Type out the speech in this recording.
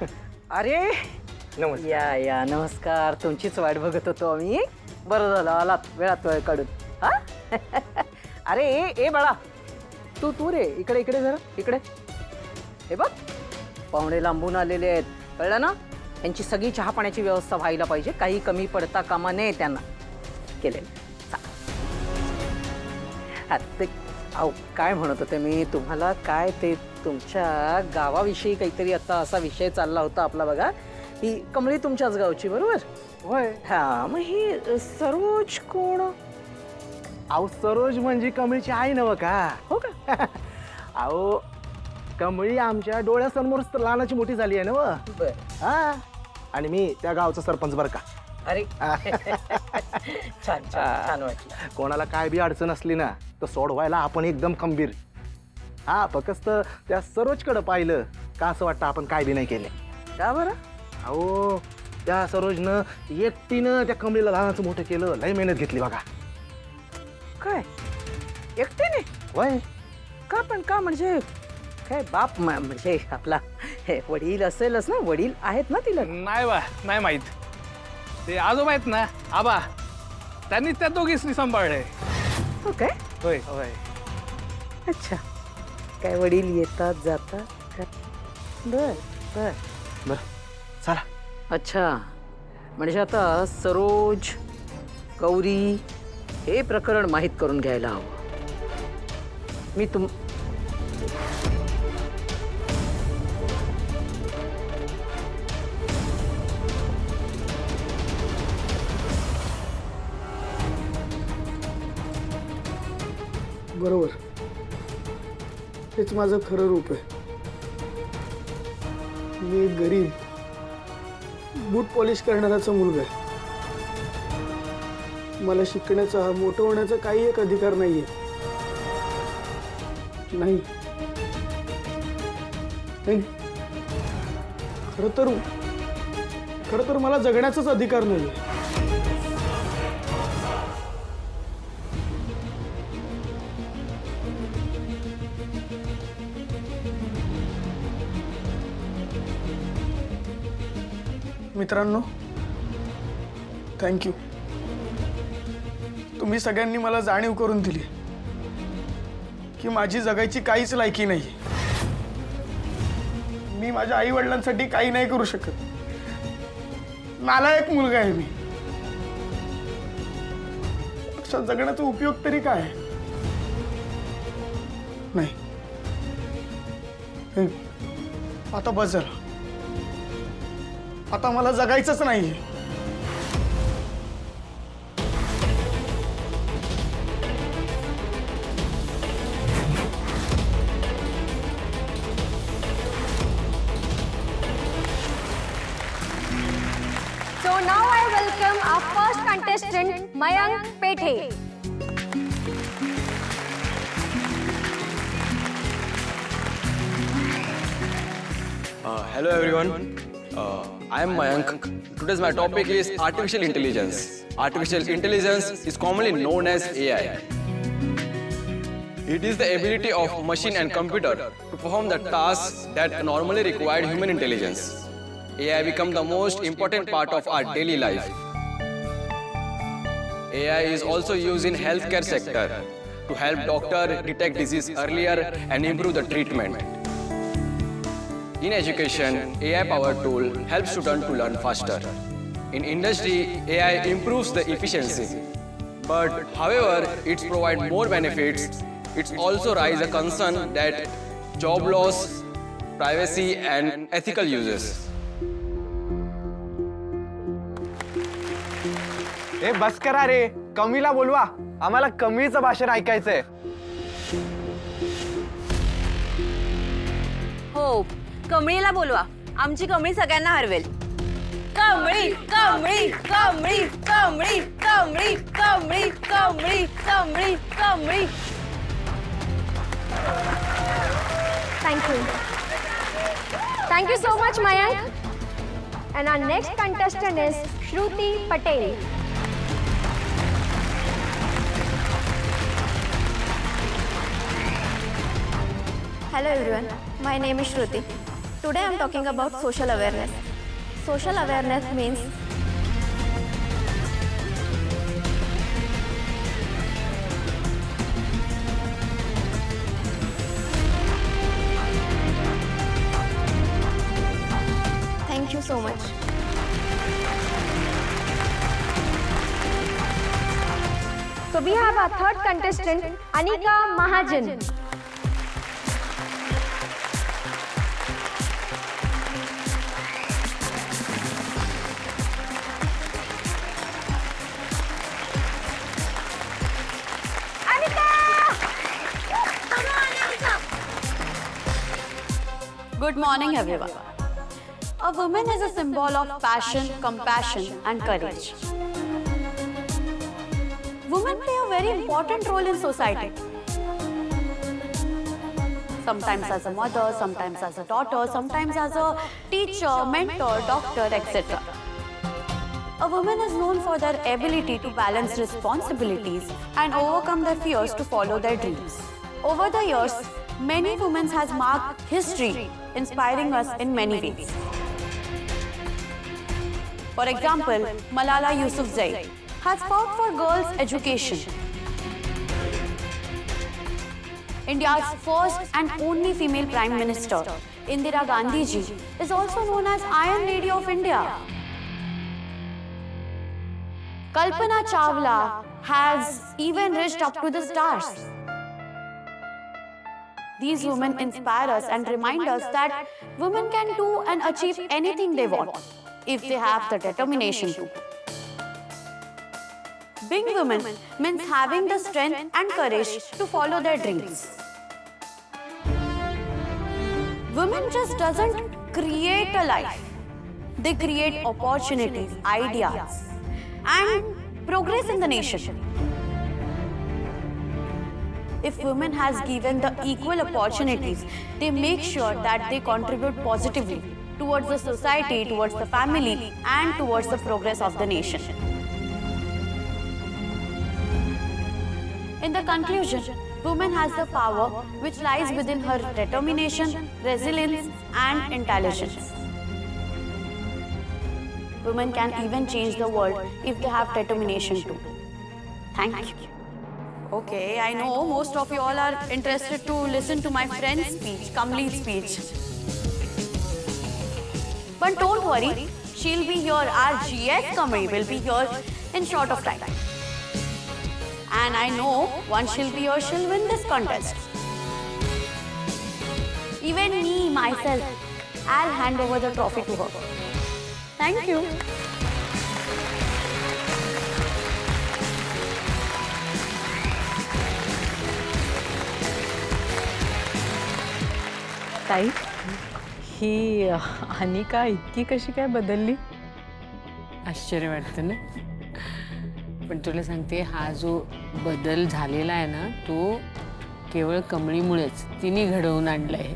अरे नमस्कार. या या नमस्कार. तुमचीच वाट बघत होतो आम्ही. बरं झालं आलात वेळात वेळ काढून. हा अरे ए बाळा, तू तू रे इकडे इकडे जरा इकडे. हे बघ पाहुणे लांबून आलेले आहेत, कळलं ना. यांची सगळी चहा पाण्याची व्यवस्था व्हायला पाहिजे, काही कमी पडता कामा नये त्यांना. केलेलं ते अहो काय म्हणत होते मी तुम्हाला, काय ते तुमच्या गावाविषयी काहीतरी आता असा विषय चालला होता आपला बघा. ही कमळी तुमच्याच गावची बरोबर. होय. हा मग ही सरोज कोण. अहो सरोज म्हणजे कमळीची आई नव का. हो का. अहो कमळी आमच्या डोळ्यासमोरच तर लहानाची मोठी झाली आहे ना. बर. हा आणि मी त्या गावचा सरपंच बरं का. अरे छान छान छान वाटलं. कोणाला काय बी अडचण असली ना तर सोडवायला आपण एकदम खंबीर. हा फक्त त्या सरोजकडे पाहिलं का असं वाटतं आपण काय बी नाही केले. का बरं. अहो त्या सरोजनं एकटीनं त्या कमळीला लहानाचं मोठं केलं, लय मेहनत घेतली बघा. काय एकटीने. वय का पण का म्हणजे काय बाप म्हणजे आपला हे वडील असेलच ना, वडील आहेत ना तिला. नाही बा, नाही माहित. ते आजोबा आहेत ना आबा, त्यांनीच त्या दोघींनी सांभाळलंय. हो काय. होय. होय. अच्छा काय वडील येतात जातात काय. बर बर बर चला. अच्छा म्हणजे आता सरोज गौरी हे प्रकरण माहीत करून घ्यायला हवं. मी बरोबर, हेच माझं खरं रूप आहे. मी गरीब बूट पॉलिश करणाराचा मुलगा आहे. मला शिकण्याचा मोठं होण्याचा काही एक अधिकार नाहीये. नाही खरं तर मला जगण्याचाच अधिकार नाहीये. मित्रांनो, थँक्यू. तुम्ही सगळ्यांनी मला जाणीव करून दिली की माझी जगायची काहीच लायकी नाही. मी माझ्या आई वडिलांसाठी काही नाही करू शकत. नालायक मुलगा आहे मी. अशा जगण्याचा उपयोग तरी काय. नाही आता बस झालं. आता मला जगायचंच नाहीये. So now I welcome our first contestant, Mayank Pethe. Hello everyone. I am Mayank. Today's my topic is artificial intelligence. Artificial intelligence is commonly known as AI. It is the ability of machine and computer to perform the tasks that normally require human intelligence. AI become the most important part of our daily life. AI is also used in healthcare sector to help doctor detect disease earlier and improve the treatment. In education, AI-powered tool helps students to learn faster. In industry, AI improves the efficiency. But however, it provides more benefits. It also raises a concern that job loss, privacy, and ethical uses. ए बस करा रे, कमीला बोलवा. आम्हाला कमीचं भाषण ऐकायचंय. हो, कमळीला बोलवा. आमची कमळी सगळ्यांना Harvel. Kamali Kamali Kamali Kamali Kamali Kamali Kamali Kamali Kamali. Thank you so much, Mayank. And our next contestant is Shruti Patel. Hello everyone, my name is Shruti. Today I'm talking about social awareness. Social awareness means thank you so much. So we have our third contestant, Anika Mahajan. Good morning, everyone. A woman is a symbol of passion, compassion, and courage. Women play a very important role in society. Sometimes as a mother, sometimes as a daughter, sometimes as a teacher, mentor, doctor, etc. A woman is known for their ability to balance responsibilities and overcome their fears to follow their dreams. Over the years, many women has marked history, inspiring us in many ways. For example, Malala Yousafzai has fought for girls' education. India's first and only female Prime Minister, Indira Gandhi ji, is also known as Iron Lady of India. Kalpana Chawla has even reached up to the stars. These women inspire us and remind us that women can do and achieve anything they want if they have the determination to. Being women means having the strength and courage to follow their dreams. Women just doesn't create a life. They create opportunities, ideas, and progress in the nation. If women has given the equal opportunities, they make sure that they contribute positively towards the society, towards the family, and towards the progress of the nation. In the conclusion, woman has the power which lies within her determination, resilience, and intelligence. Women can even change the world if they have determination too. Thank you. Okay, I know most of you all are interested to listen to my friend's speech, Kamli's speech. But don't worry, she'll be here, our GS Kamli will be here in short of time. And I know once she'll be here, she'll win this contest. Even me, myself, I'll hand over the trophy to her. Thank you. ताई ही अनिका इतकी कशी काय बदलली? आश्चर्य वाटतं ना. पण तुला सांगते, हा जो बदल झालेला आहे ना, तो केवळ कमळीमुळेच तिने घडवून आणलाय.